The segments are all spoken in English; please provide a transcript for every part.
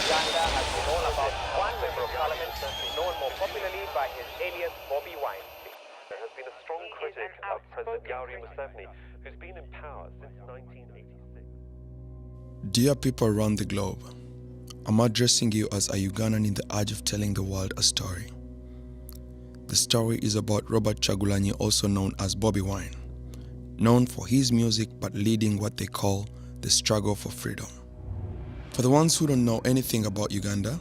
Uganda has been all about one member of parliament, known more popularly by his alias Bobi Wine. There has been a strong critic of President Yoweri Museveni, who's been in power since 1986. Dear people around the globe, I'm addressing you as a Ugandan in the urge of telling the world a story. The story is about Robert Kyagulanyi, also known as Bobi Wine, known for his music but leading what they call the struggle for freedom. For the ones who don't know anything about Uganda,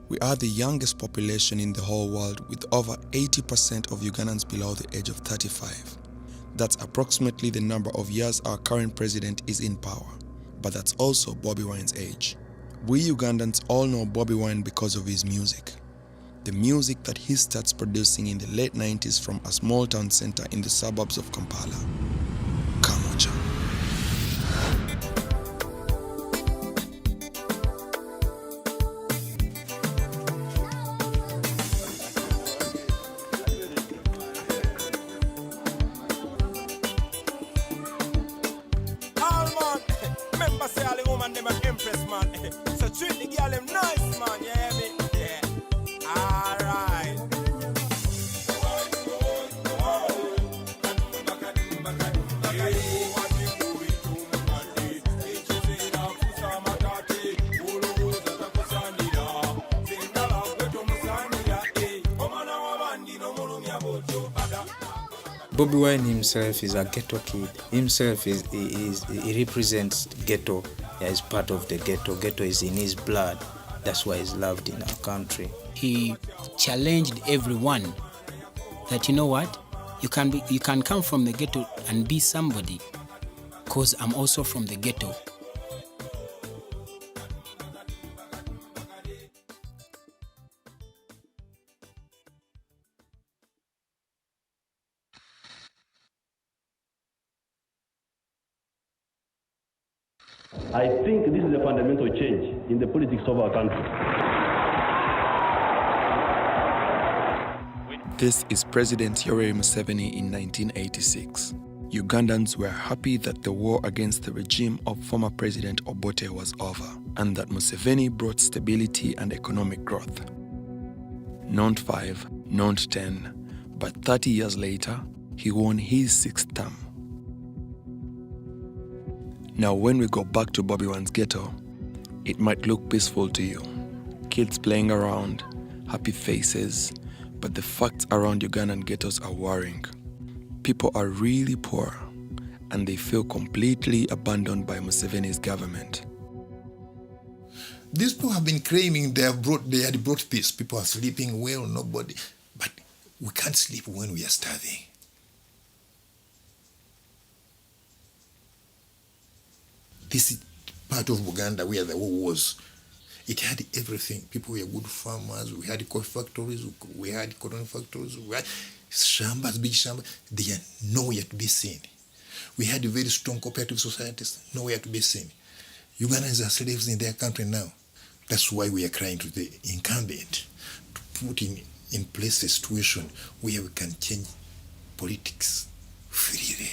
we are the youngest population in the whole world, with over 80% of Ugandans below the age of 35. That's approximately the number of years our current president is in power, but that's also Bobi Wine's age. We Ugandans all know Bobi Wine because of his music. The music that he starts producing in the late 90s from a small town center in the suburbs of Kampala, Kamocha. So treat the girl them nice, man, you hear me? Yeah. Alright. Bobi Wine himself is a ghetto kid. Himself he represents ghetto. Yeah, he's part of the ghetto. Ghetto is in his blood. That's why he's loved in our country. He challenged everyone that, you know what, you can come from the ghetto and be somebody, because I'm also from the ghetto. I think this is a fundamental change in the politics of our country. This is President Yoweri Museveni in 1986. Ugandans were happy that the war against the regime of former President Obote was over, and that Museveni brought stability and economic growth. Not 5, not 10, but 30 years later, he won his 6th term. Now, when we go back to Bobi Wine's ghetto, it might look peaceful to you. Kids playing around, happy faces, but the facts around Ugandan ghettos are worrying. People are really poor, and they feel completely abandoned by Museveni's government. These people have been claiming they had brought peace. People are sleeping well, nobody. But we can't sleep when we are starving. This is part of Uganda where the war was. It had everything. People were good farmers. We had coffee factories. We had cotton factories. We had shambas, big shambas. They are nowhere to be seen. We had very strong cooperative societies. Nowhere to be seen. Ugandans are slaves in their country now. That's why we are crying to the incumbent to put in place a situation where we can change politics freely.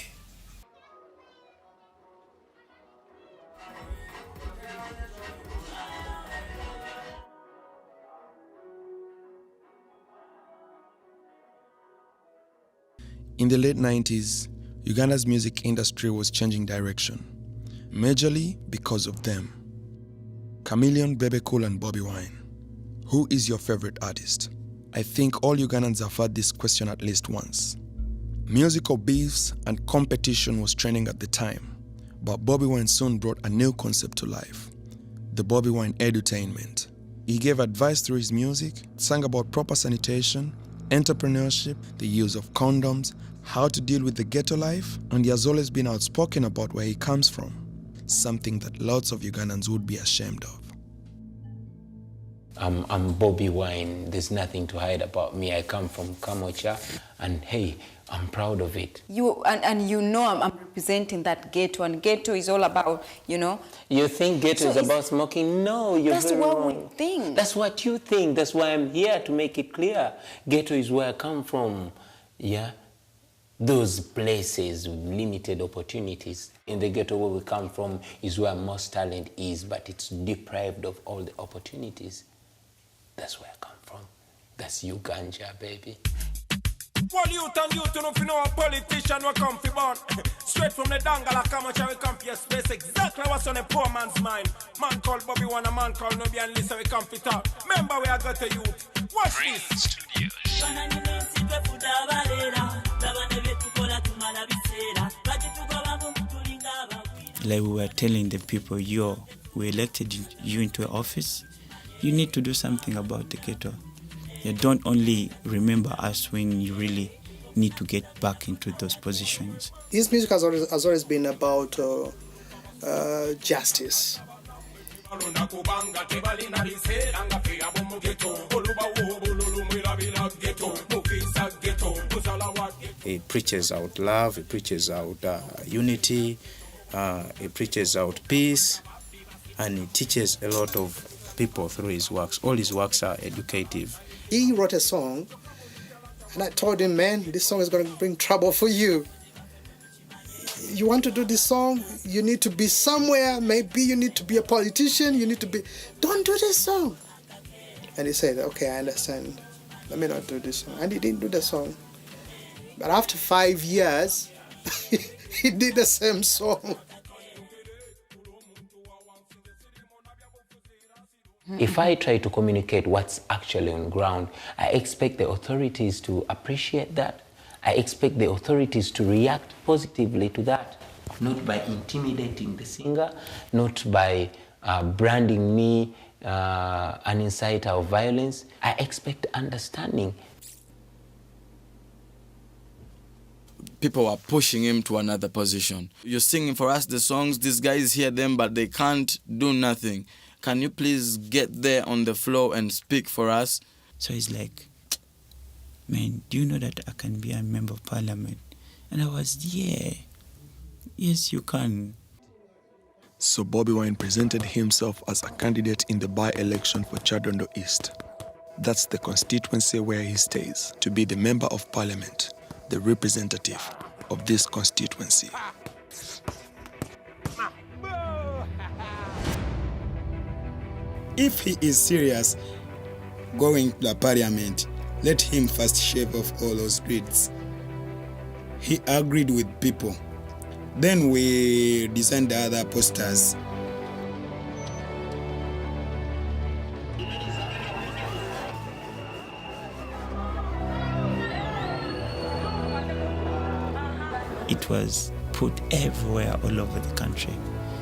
In the late 90s, Uganda's music industry was changing direction, majorly because of them. Chameleon, Bebe Cool and Bobi Wine. Who is your favorite artist? I think all Ugandans have had this question at least once. Musical beefs and competition was trending at the time, but Bobi Wine soon brought a new concept to life, the Bobi Wine edutainment. He gave advice through his music, sang about proper sanitation, entrepreneurship, the use of condoms, how to deal with the ghetto life, and he has always been outspoken about where he comes from, something that lots of Ugandans would be ashamed of. I'm Bobi Wine. There's nothing to hide about me. I come from Kamocha, and hey, I'm proud of it. And you know I'm representing that ghetto, and ghetto is all about, you know. You think ghetto is about smoking? No, you're that's very what wrong. we think. That's what you think. That's why I'm here to make it clear. Ghetto is where I come from. Yeah. those places with limited opportunities. In the ghetto where we come from is where most talent is, but it's deprived of all the opportunities. That's where I come from. That's Uganda, baby. Well, youth and youth, you know, if you know a politician will come for born. Straight from the dangala, come and we come for your space. Exactly what's on a poor man's mind. Man called Bobi Wine, a man called Nobi, and listen, we come for talk. Remember, we are got to youth. Watch this. Like we were telling the people, yo, we elected you into office. You need to do something about the ghetto. You don't only remember us when you really need to get back into those positions. His music has always been about justice. It preaches out love, it preaches out unity, it preaches out peace, and it teaches a lot of people through his works. All his works are educative. He wrote a song, and I told him, man, this song is going to bring trouble for you. You want to do this song, you need to be somewhere, maybe you need to be a politician, don't do this song. And he said, okay, I understand, let me not do this song. And he didn't do the song. But after 5 years, he did the same song. If I try to communicate what's actually on ground, I expect the authorities to appreciate that. I expect the authorities to react positively to that, not by intimidating the singer, not by branding me an inciter of violence. I expect understanding. People are pushing him to another position. You're singing for us the songs, these guys hear them, but they can't do nothing. Can you please get there on the floor and speak for us? So he's like, man, do you know that I can be a member of parliament? And I was, yeah, yes, you can. So Bobi Wine presented himself as a candidate in the by-election for Chadondo East. That's the constituency where he stays, to be the member of parliament, the representative of this constituency. If he is serious going to the parliament, let him first shave off all those dreads. He agreed with people. Then we designed the other posters. It was put everywhere all over the country,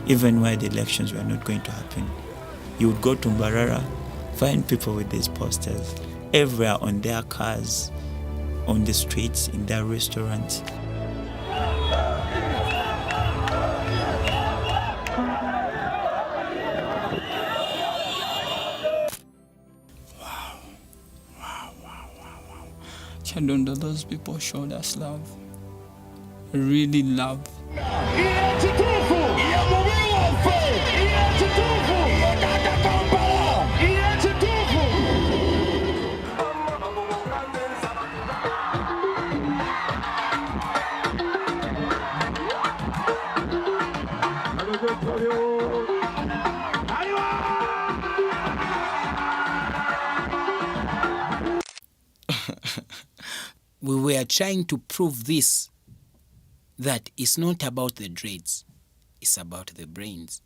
even where the elections were not going to happen. You would go to Mbarara, find people with these posters everywhere on their cars, on the streets, in their restaurants. Chadondo, those people showed us love. Really love. We were trying to prove this, that it's not about the dreads, it's about the brains.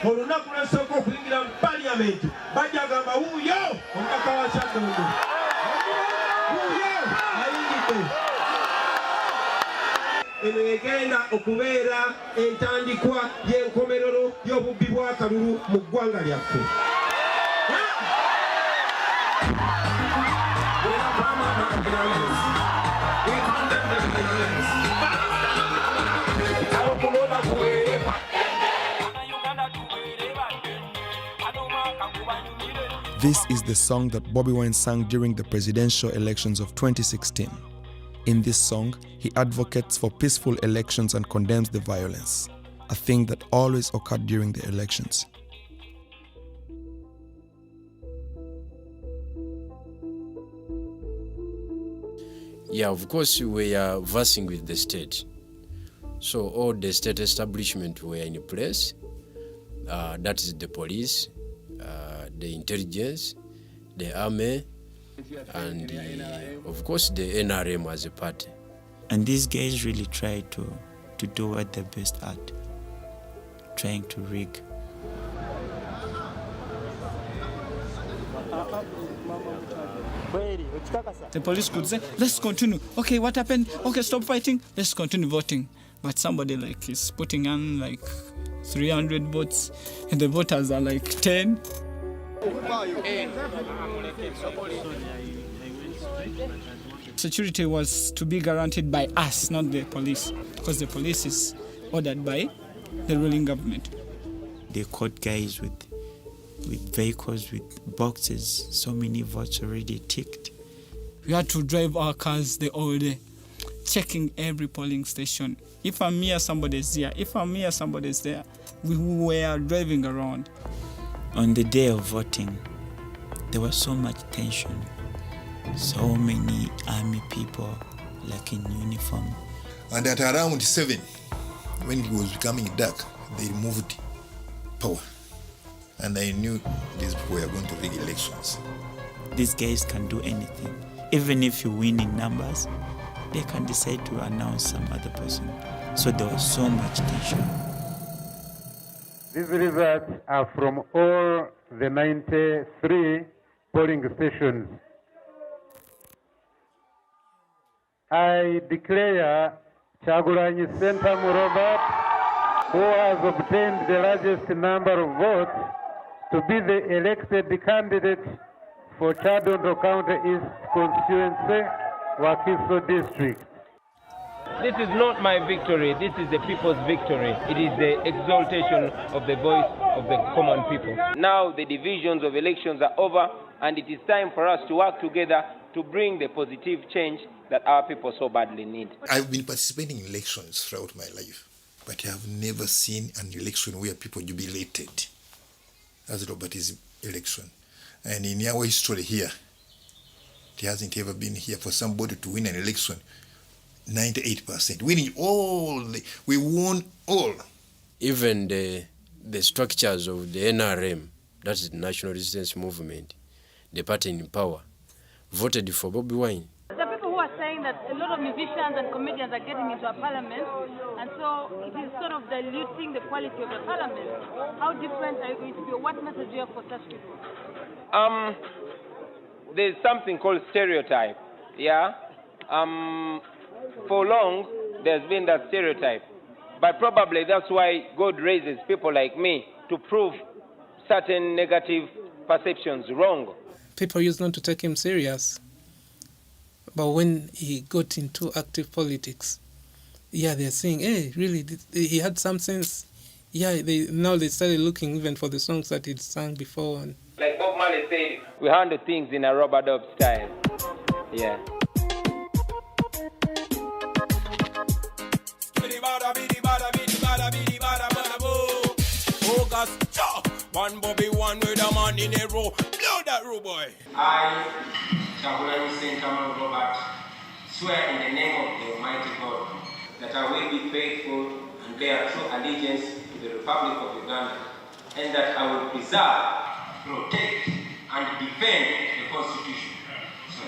Olunaku lw'esooka okuyingira mu paliamenti bajja gamba wuuyo omubaka wa Chadondo wuuyo ayingidde. Eno egenda okubeera entandikwa y'enkomerero y'obubbi bw'akalulu mu ggwanga lyaffe. This is the song that Bobi Wine sang during the presidential elections of 2016. In this song, he advocates for peaceful elections and condemns the violence, a thing that always occurred during the elections. Yeah, of course, we are versing with the state. So all the state establishment were in place. That is the police, the intelligence, the army, and of course the NRM as a party. And these guys really try to do what they're best at, trying to rig. The police could say, let's continue. Okay, what happened? Okay, stop fighting. Let's continue voting. But somebody like is putting on like 300 votes and the voters are like 10. Security was to be guaranteed by us, not the police, because the police is ordered by the ruling government. They caught guys with vehicles, with boxes, so many votes already ticked. We had to drive our cars the whole day, checking every polling station. If I'm here, somebody's here. If I'm here, somebody's there. We were driving around. On the day of voting, there was so much tension. So many army people, like in uniform. And at around 7, when it was becoming dark, they removed power. And I knew these people were going to rig elections. These guys can do anything. Even if you win in numbers, they can decide to announce some other person. So there was so much tension. These results are from all the 93 polling stations. I declare Kyagulanyi Sentam Robert, who has obtained the largest number of votes, to be the elected candidate for Kyadondo County East Constituency, Wakiso District. This is not my victory, this is the people's victory. It is the exaltation of the voice of the common people. Now the divisions of elections are over, and it is time for us to work together to bring the positive change that our people so badly need. I've been participating in elections throughout my life, but I have never seen an election where people jubilated as Robert's election. And in our history here, it hasn't ever been here for somebody to win an election 98%. Winning all, we won all. Even the structures of the NRM, that's the National Resistance Movement, the party in power, voted for Bobi Wine. There are people who are saying that a lot of musicians and comedians are getting into a parliament, and so it is sort of diluting the quality of the parliament. How different are you going to be? What message do you have for such people? There's something called stereotype, yeah? For long, there's been that stereotype. But probably that's why God raises people like me to prove certain negative perceptions wrong. People used not to take him serious. But when he got into active politics, yeah, they're saying, hey, really, he had some sense. Yeah, now they started looking even for the songs that he'd sung before. And like Bob Marley said, we handle things in a rubber-dub style. Yeah. Focus, one Bobi Wine with a man in a row. Blow that row, boy. I, Kyagulanyi Sentam Robert, swear in the name of the Almighty God that I will be faithful and bear true allegiance to the Republic of Uganda, and that I will preserve, protect, and defend the Constitution. So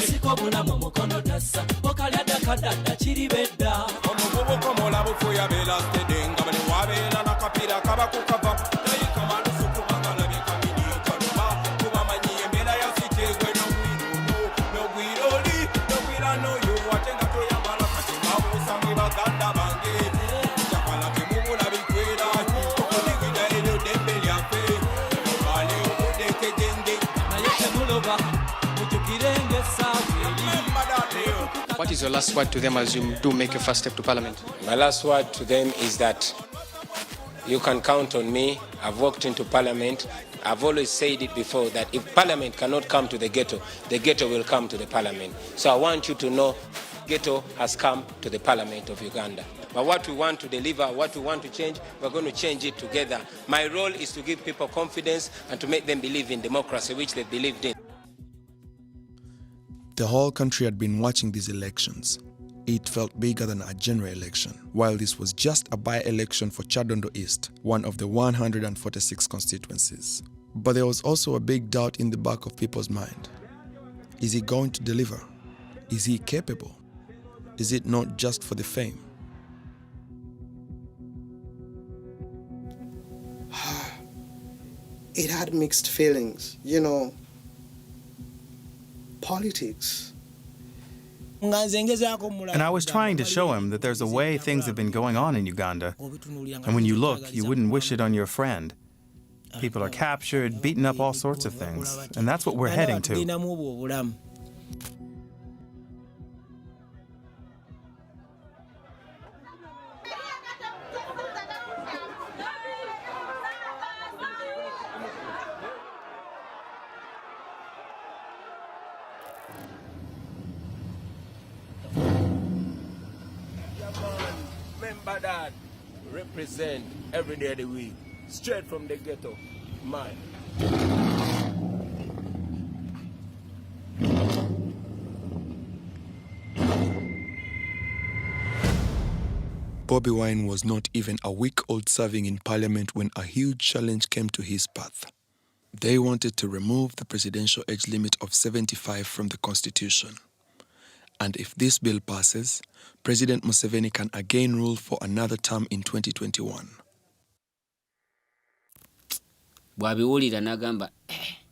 Siko bulamu mukono tassa okalya dakadada kiribedda omuvubuka omulabu fuya beera stedenga bali wabeera nakapira kaba kukava naye kamalufu kubagalabye kamini kaluba kubamanyi embeera yasiteegwe n'ogwiroli n'ogwiranoyo ate nga toyambala kati babuusange baganda bange jakala temubulabikwera okudigida eryo ddembe lyaffe obale obudekejenge naye temuloba What is your last word to them as you do make your first step to Parliament? My last word to them is that you can count on me. I've walked into Parliament. I've always said it before that if Parliament cannot come to the ghetto will come to the Parliament. So I want you to know ghetto has come to the Parliament of Uganda. But what we want to deliver, what we want to change, we're going to change it together. My role is to give people confidence and to make them believe in democracy, which they believed in. The whole country had been watching these elections. It felt bigger than a general election, while this was just a by-election for Chadondo East, one of the 146 constituencies. But there was also a big doubt in the back of people's mind. Is he going to deliver? Is he capable? Is it not just for the fame? It had mixed feelings, you know. Politics. And I was trying to show him that there's a way things have been going on in Uganda. And when you look, you wouldn't wish it on your friend. People are captured, beaten up, all sorts of things. And that's what we're heading to. Remember that. Represent every day of the week. Straight from the ghetto. Mine. Bobi Wine was not even a week old serving in parliament when a huge challenge came to his path. They wanted to remove the presidential age limit of 75 from the constitution. And if this bill passes, President Museveni can again rule for another term in 2021.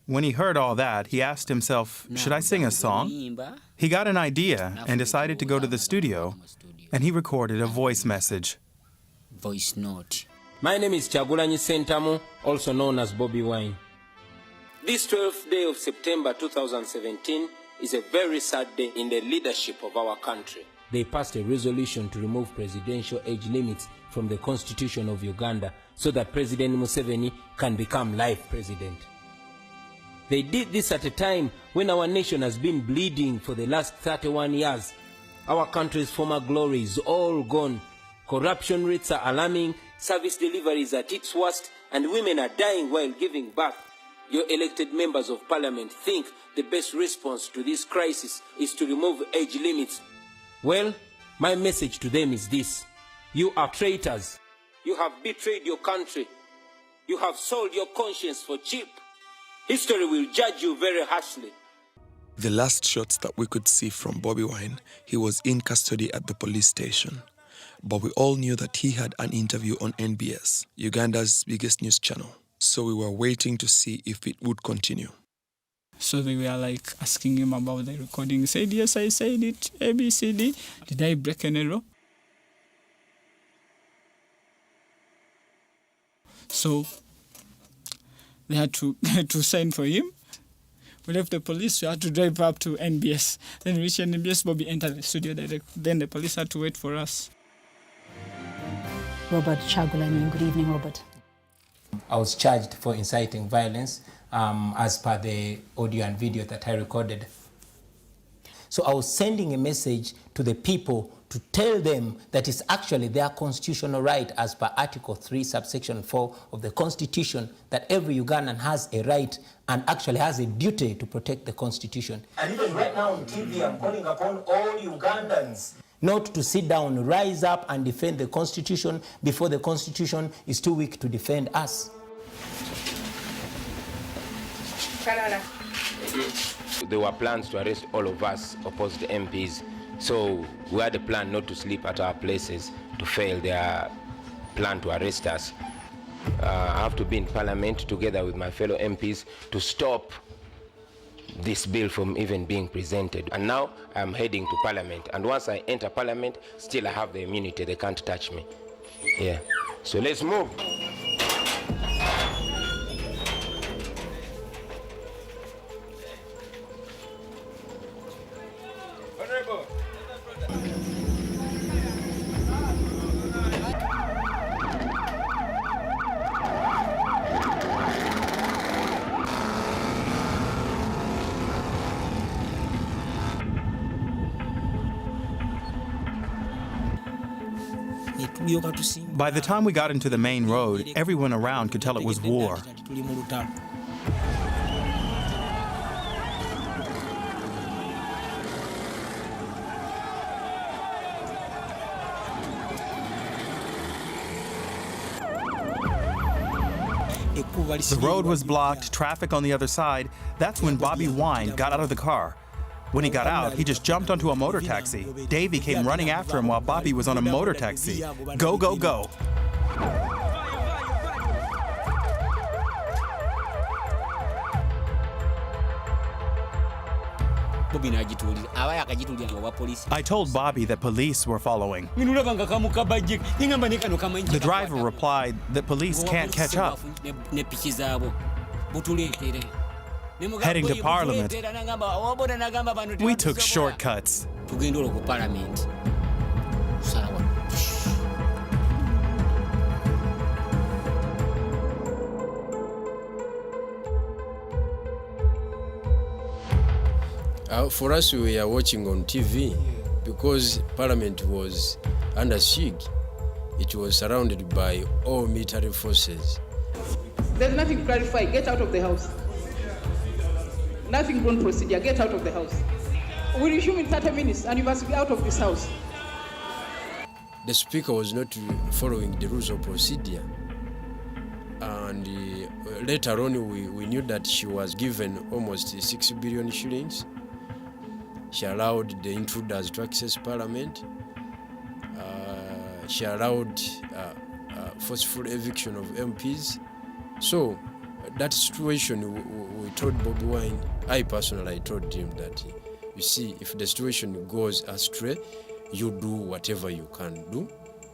When he heard all that, he asked himself, should I sing a song? He got an idea and decided to go to the studio, and he recorded a voice message. Voice note. My name is Kyagulanyi Sentamu, also known as Bobi Wine. This 12th day of September 2017 is a very sad day in the leadership of our country. They passed a resolution to remove presidential age limits from the Constitution of Uganda so that President Museveni can become life president. They did this at a time when our nation has been bleeding for the last 31 years. Our country's former glory is all gone. Corruption rates are alarming, service delivery is at its worst, and women are dying while giving birth. Your elected members of parliament think the best response to this crisis is to remove age limits. Well, my message to them is this. You are traitors. You have betrayed your country. You have sold your conscience for cheap. History will judge you very harshly. The last shots that we could see from Bobi Wine, he was in custody at the police station. But we all knew that he had an interview on NBS, Uganda's biggest news channel. So we were waiting to see if it would continue. So they were like asking him about the recording. He said, yes, I said it, A, B, C, D. Did I break any law? So they had to sign for him. We left the police, we had to drive up to NBS. Then we reached NBS, Bobi entered the studio direct. Then the police had to wait for us. Robert Kyagulanyi, good evening, Robert. I was charged for inciting violence as per the audio and video that I recorded. So I was sending a message to the people to tell them that it's actually their constitutional right as per Article 3, subsection 4 of the Constitution, that every Ugandan has a right and actually has a duty to protect the Constitution. And even right now on TV, I'm calling upon all Ugandans not to sit down, rise up and defend the Constitution before the Constitution is too weak to defend us. There were plans to arrest all of us opposed MPs. So we had a plan not to sleep at our places to fail their plan to arrest us. I have to be in Parliament together with my fellow MPs to stop this bill from even being presented. And now I'm heading to Parliament. And once I enter Parliament, still I have the immunity. They can't touch me. Yeah. So let's move. By the time we got into the main road, everyone around could tell it was war. The road was blocked, traffic on the other side. That's when Bobi Wine got out of the car. When he got out, he just jumped onto a motor taxi. Davey came running after him while Bobi was on a motor taxi. Go, go, go. I told Bobi that police were following. The driver replied that police can't catch up. Heading to Parliament, we took shortcuts. For us, we are watching on TV because Parliament was under siege. It was surrounded by all military forces. There's nothing to clarify. Get out of the house. Nothing on procedure. Get out of the house. We'll resume in 30 minutes and you must be out of this house. The speaker was not following the rules of procedure. And later on, we knew that she was given almost 6 billion shillings. She allowed the intruders to access Parliament. She allowed forceful eviction of MPs. So that situation, we told Bobi Wine, I personally told him that, you see, if the situation goes astray, you do whatever you can do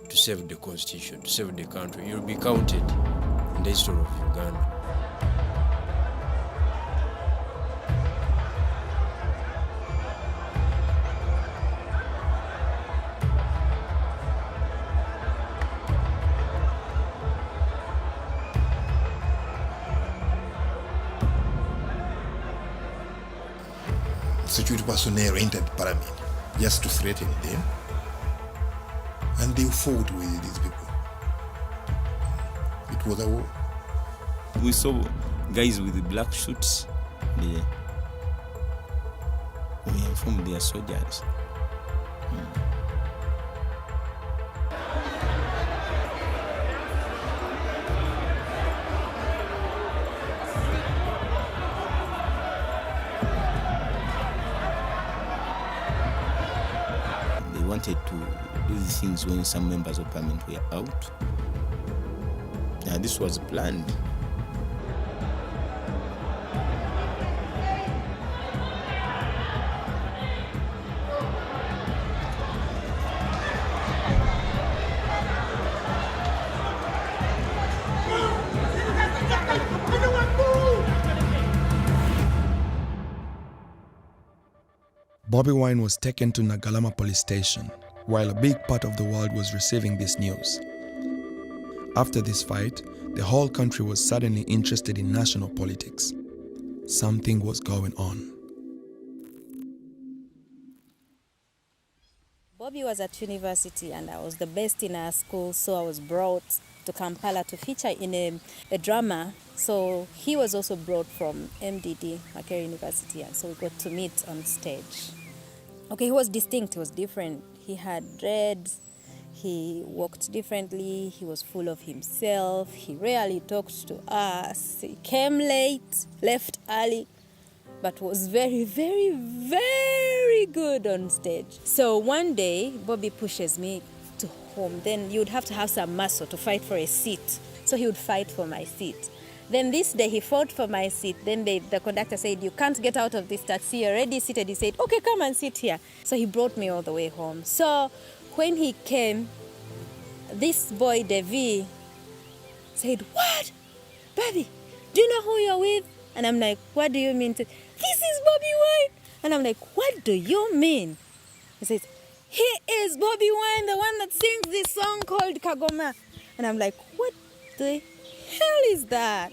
to save the constitution, to save the country. You'll be counted in the history of Uganda. Security personnel entered Parliament just to threaten them, and they fought with these people. It was a war. We saw guys with black suits. We informed their soldiers. Wanted to do these things when some members of Parliament were out. Now this was planned. Bobi Wine was taken to Nagalama police station, while a big part of the world was receiving this news. After this fight, the whole country was suddenly interested in national politics. Something was going on. Bobi was at university and I was the best in our school, so I was brought to Kampala to feature in a drama. So he was also brought from MDD, Makerere University, and so we got to meet on stage. Okay, he was distinct, he was different. He had dreads, he walked differently, he was full of himself, he rarely talked to us, he came late, left early, but was very, very, very good on stage. So one day, Bobi pushes me to home. Then you would have to have some muscle to fight for a seat. So he would fight for my seat. Then this day he fought for my seat. Then the conductor said, you can't get out of this taxi, you're already seated. He said, okay, come and sit here. So he brought me all the way home. So when he came, this boy, Devi, said, what? Baby, do you know who you're with? And I'm like, what do you mean? This is Bobi Wine. And I'm like, what do you mean? He says, he is Bobi Wine, the one that sings this song called Kagoma. And I'm like, what the hell is that?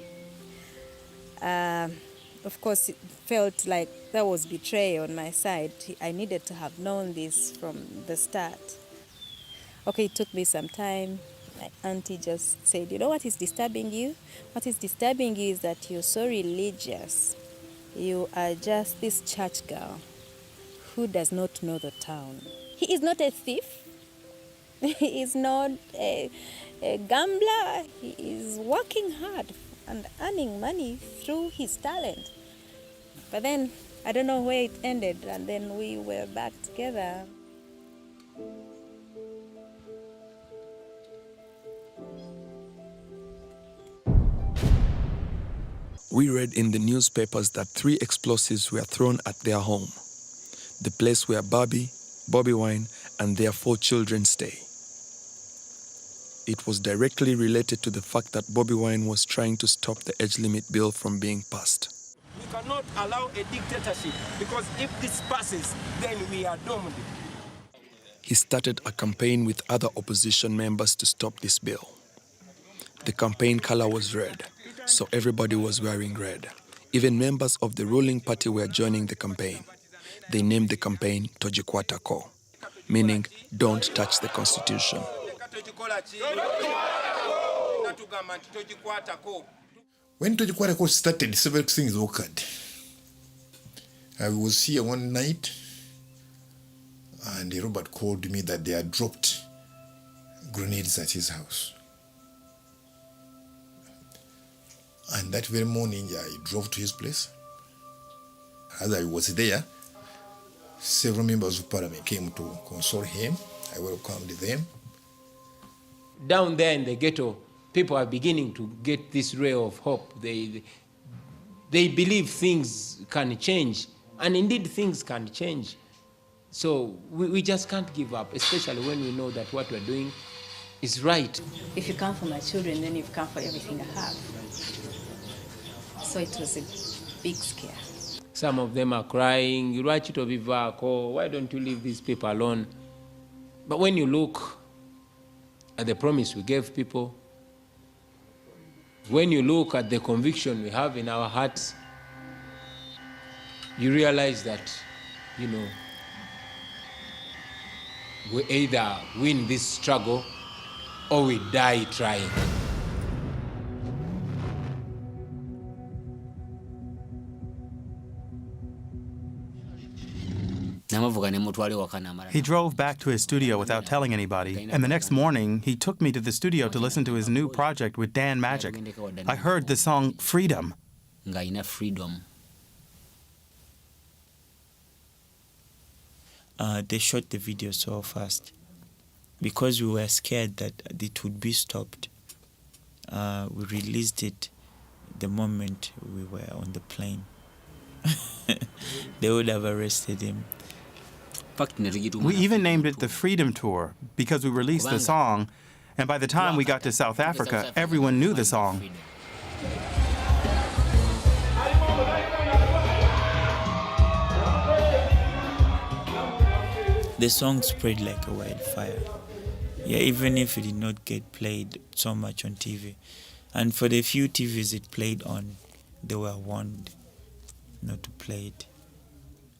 Of course, it felt like that was betrayal on my side. I needed to have known this from the start. Okay, it took me some time. My auntie just said, you know what is disturbing you? What is disturbing you is that you're so religious. You are just this church girl who does not know the town. He is not a thief. He is not a gambler. He is working hard and earning money through his talent. But then, I don't know where it ended, and then we were back together. We read in the newspapers that 3 explosives were thrown at their home, the place where Bobi Wine, and their 4 children stay. It was directly related to the fact that Bobi Wine was trying to stop the age limit bill from being passed. We cannot allow a dictatorship, because if this passes, then we are doomed. He started a campaign with other opposition members to stop this bill. The campaign color was red, so everybody was wearing red. Even members of the ruling party were joining the campaign. They named the campaign Tojikwata Ko, meaning don't touch the constitution. When Tojikwata Ko started, several things occurred. I was here one night, and Robert called me that they had dropped grenades at his house. And that very morning, I drove to his place. As I was there, several members of parliament came to console him. I welcomed them. Down there in the ghetto, people are beginning to get this ray of hope. They believe things can change, and indeed things can change. So we just can't give up, especially when we know that what we're doing is right. If you come for my children, then you've come for everything I have. So it was a big scare. Some of them are crying, why don't you leave these people alone? But when you look at the promise we gave people, when you look at the conviction we have in our hearts, you realize that, we either win this struggle or we die trying. He drove back to his studio without telling anybody, and the next morning he took me to the studio to listen to his new project with Dan Magic. I heard the song Freedom. They shot the video so fast because we were scared that it would be stopped. We released it the moment we were on the plane. They would have arrested him. We even named it the Freedom Tour because we released the song, and by the time we got to South Africa, everyone knew the song. The song spread like a wildfire. Yeah, even if it did not get played so much on TV. And for the few TVs it played on, they were warned not to play it.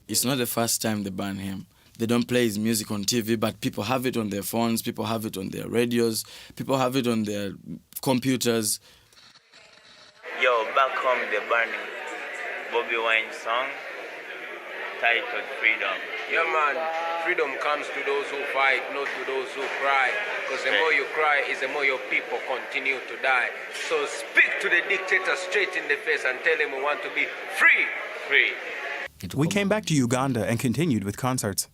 It's not the first time they ban him. They don't play his music on TV, but people have it on their phones, people have it on their radios, people have it on their computers. Yo, back home they're burning Bobi Wine song titled Freedom. Yeah, man, freedom comes to those who fight, not to those who cry. Because the more you cry is the more your people continue to die. So speak to the dictator straight in the face and tell him we want to be free. Free. We came back to Uganda and continued with concerts.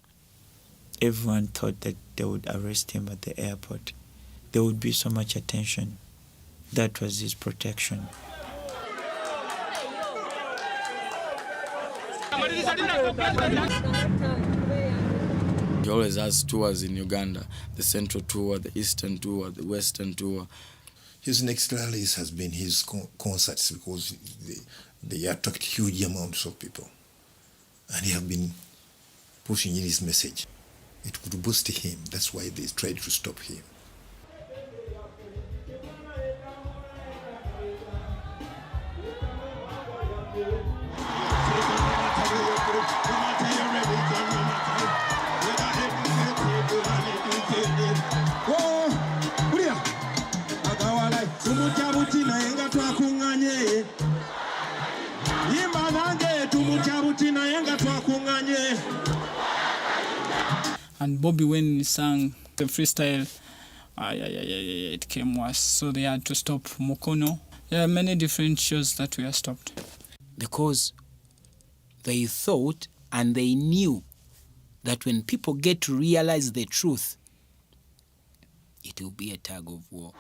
Everyone thought that they would arrest him at the airport. There would be so much attention. That was his protection. He always has tours in Uganda, the Central Tour, the Eastern Tour, the Western Tour. His next rallies has been his concerts because they attract huge amounts of people. And he have been pushing in his message. It could boost him. That's why they tried to stop him. And Bobi Wine sang the freestyle. It came worse. So they had to stop Mokono. There are many different shows that were stopped. Because they thought and they knew that when people get to realize the truth, it will be a tug of war.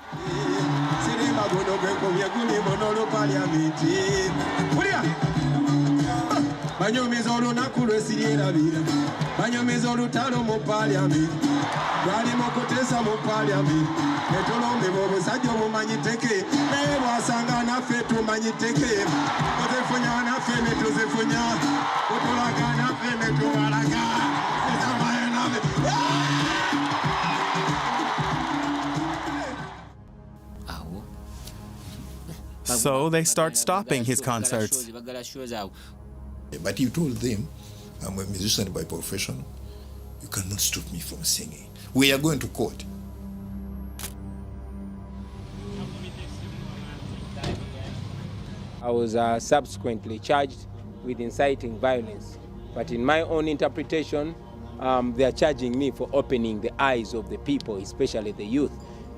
Banyomeza olunaku lwesirierabira banyomeza olutalo mu paliament lwali mukutesa mu paliament netulondebwa obusajja obumanyiteke naye lwasanga naffe tumanyiteke ozefunya naffe netuzifunya otulaga naffe netubalaga ezamaye naffe. So they start stopping his concerts. But you told them, I'm a musician by profession. You cannot stop me from singing. We are going to court. I was subsequently charged with inciting violence. But in my own interpretation, they are charging me for opening the eyes of the people, especially the youth.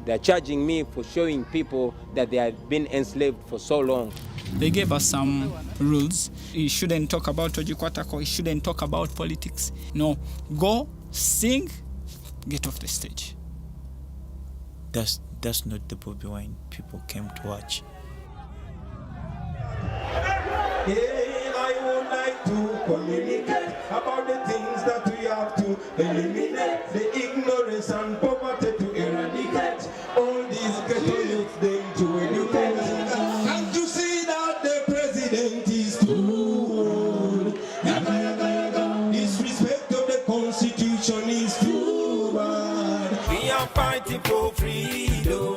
They are charging me for showing people that they have been enslaved for so long. They gave us some rules. You shouldn't talk about Ojikwatako. You shouldn't talk about politics. No, go, sing, get off the stage. That's not the Bobi Wine people came to watch. Hey, I would like to communicate about the things that we have to eliminate, the ignorance and poverty to eradicate, all these ghetto youths them to educate. Can't you see that the president is too old? Disrespect of the constitution is too bad. We are fighting for freedom.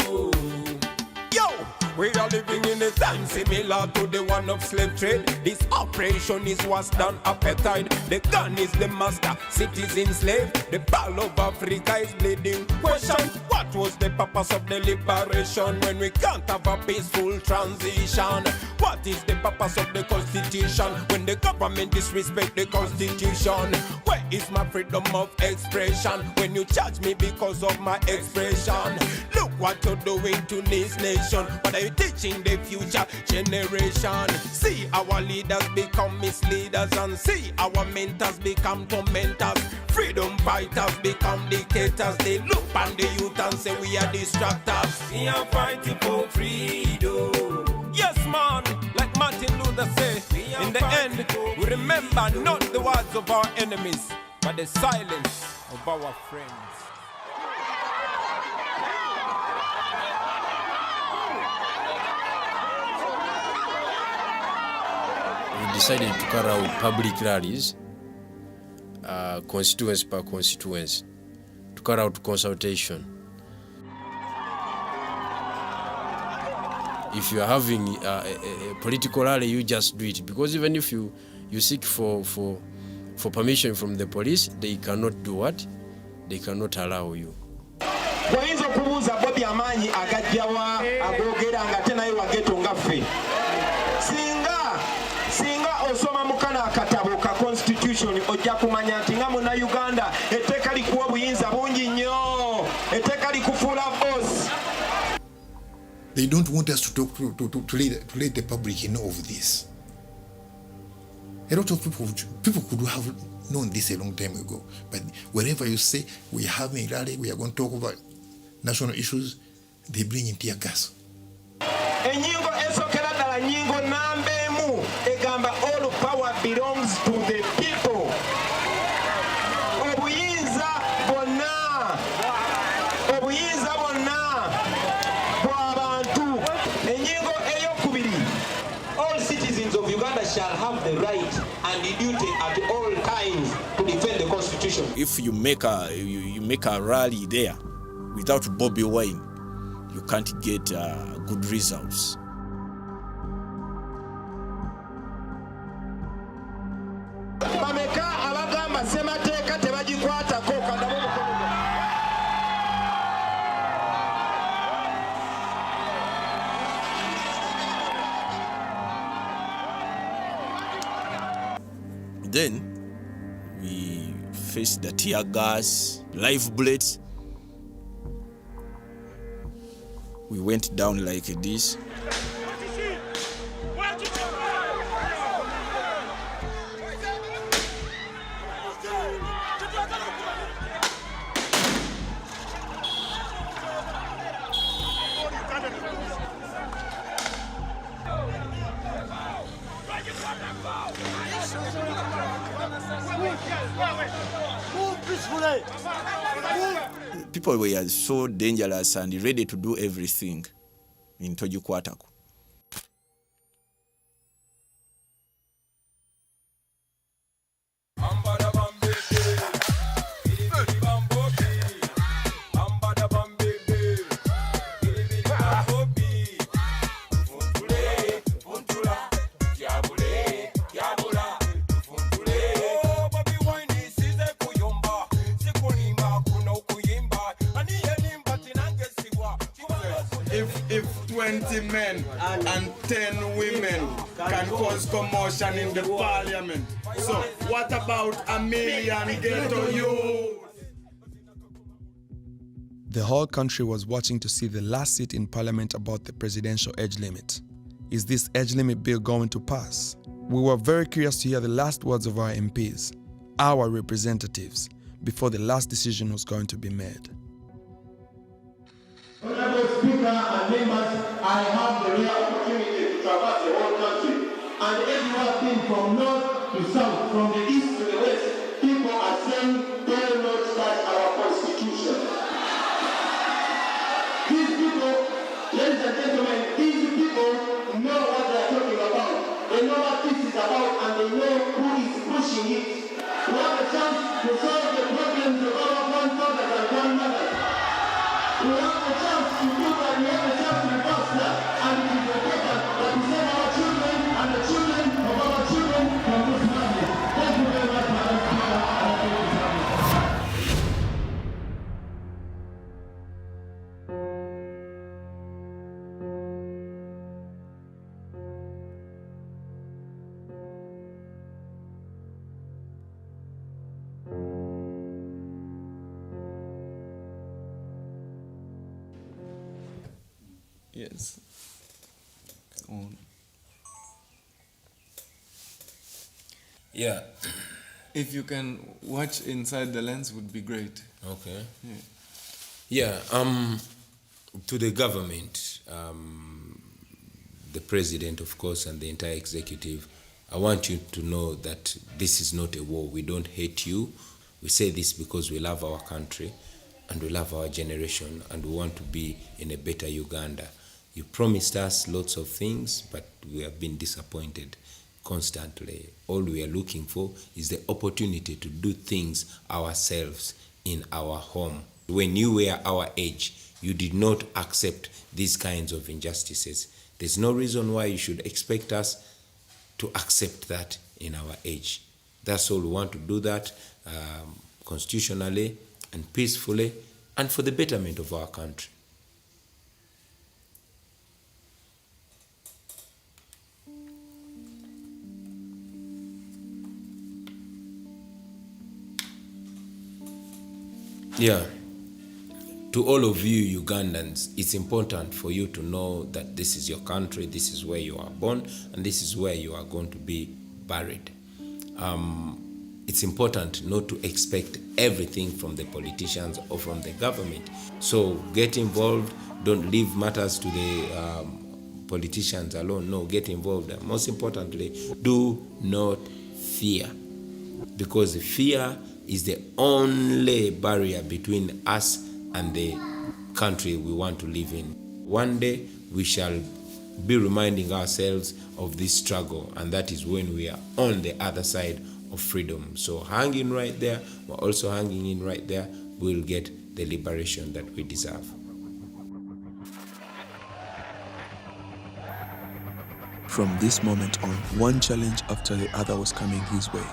We are living in a time similar to the one of slave trade. This operation is worse than apartheid. The gun is the master, citizen slave. The ball of Africa is bleeding. Question, what was the purpose of the liberation when we can't have a peaceful transition? What is the purpose of the constitution when the government disrespect the constitution? Where is my freedom of expression when you charge me because of my expression? Look what you're doing to this nation. What are you teaching the future generation? See our leaders become misleaders and see our mentors become tormentors. Freedom fighters become dictators. They look on the youth and say we are distractors. We are fighting for freedom. Yes, man, like Martin Luther said, in the end, we remember not the words of our enemies, but the silence of our friends. We decided to carry out public rallies, constituency per constituency, to carry out consultation. If you are having a political rally, you just do it, because even if you seek for permission from the police, they cannot do what? They cannot allow you. Wayinza okubuuza Bobi amaanyi agajjawa agogera nga ate naye wageto nga ffe. Singa osoma mukana akatabo ka constitution ojja kumanya nti nga muna Uganda etteeka likuwa obuyinza bungi nnyo, etteeka likufuula boss. They don't want us to talk to let the public know of this. A lot of people could have known this a long time ago, but wherever you say we are having a rally, we are going to talk about national issues, they bring in tear gas. Enyingo esokera ddala nyingo nambeemu egamba all power belongs to the people. Obuyinza bwonna bw'abantu. Enyingo ey'okubiri, all citizens of Uganda shall have the right and the duty at all times to defend the constitution. If you make a rally there without Bobi Wine, you can't get good results. Bameka abagamba semateeka tebagikwatako kandabo mukono. Then we faced the tear gas, live bullets. We went down like this. People were so dangerous and ready to do everything in Tojukwataku. If 20 men and 10 women can cause commotion in the parliament, so what about a million ghetto youth? The whole country was watching to see the last seat in parliament about the presidential age limit. Is this age limit bill going to pass? We were very curious to hear the last words of our MPs, our representatives, before the last decision was going to be made. Honorable Speaker and members, I have the rare opportunity to traverse the whole country, and everywhere been from north to south, from the east to the west, people are saying, "Dare not touch our constitution." These people, ladies and gentlemen, these people know what they are talking about. They know what this is about, and they know who is pushing it. We have a chance to solve the problems of our grandfathers and grandmothers. We have a chance to do that, we have a chance to reverse that, and it is important that we save our children and the children of our children from this madness. Thank you very much, Madam Speaker, and I thank you, Yes. On. Yeah. If you can watch inside the lens, would be great. Okay. Yeah. Yeah. To the government, the president, of course, and the entire executive, I want you to know that this is not a war. We don't hate you. We say this because we love our country and we love our generation and we want to be in a better Uganda. You promised us lots of things, but we have been disappointed constantly. All we are looking for is the opportunity to do things ourselves in our home. When you were our age, you did not accept these kinds of injustices. There's no reason why you should expect us to accept that in our age. That's all. We want to do that constitutionally and peacefully and for the betterment of our country. Yeah. To all of you Ugandans, it's important for you to know that this is your country, this is where you are born, and this is where you are going to be buried. It's important not to expect everything from the politicians or from the government. So get involved, don't leave matters to the politicians alone. No, get involved. And most importantly, do not fear, because fear is the only barrier between us and the country we want to live in. One day we shall be reminding ourselves of this struggle, and that is when we are on the other side of freedom. So hanging right there, we're also hanging in right there, we'll get the liberation that we deserve. From this moment on, one challenge after the other was coming his way.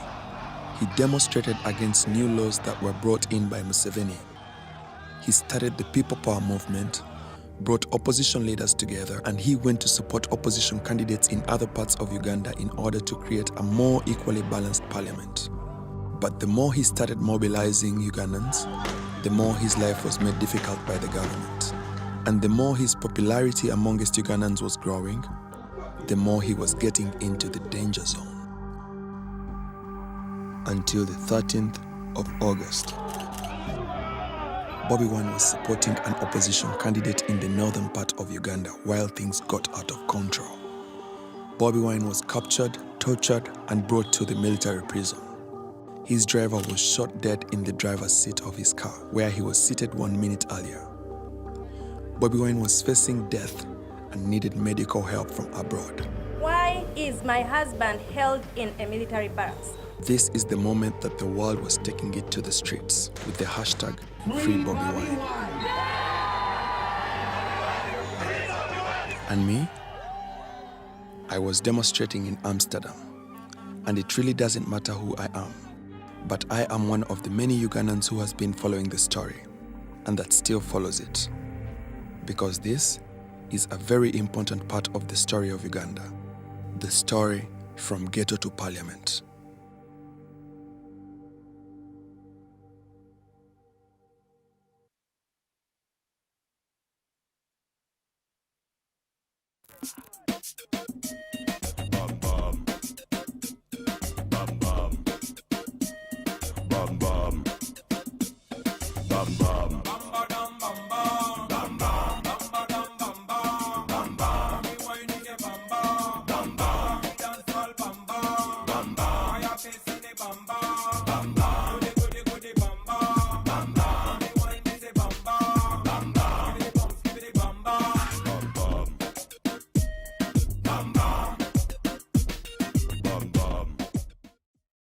He demonstrated against new laws that were brought in by Museveni. He started the People Power movement, brought opposition leaders together, and he went to support opposition candidates in other parts of Uganda in order to create a more equally balanced parliament. But the more he started mobilizing Ugandans, the more his life was made difficult by the government. And the more his popularity amongst Ugandans was growing, the more he was getting into the danger zone. Until the 13th of August, Bobi Wine was supporting an opposition candidate in the northern part of Uganda while things got out of control. Bobi Wine was captured, tortured, and brought to the military prison. His driver was shot dead in the driver's seat of his car, where he was seated 1 minute earlier. Bobi Wine was facing death and needed medical help from abroad. Why is my husband held in a military barracks? This is the moment that the world was taking it to the streets with the hashtag #FreeBobiWine. And me? I was demonstrating in Amsterdam. And it really doesn't matter who I am, but I am one of the many Ugandans who has been following the story and that still follows it. Because this is a very important part of the story of Uganda. The story from ghetto to parliament. Bam bam. Bam bam. Bam bam. Bam bam.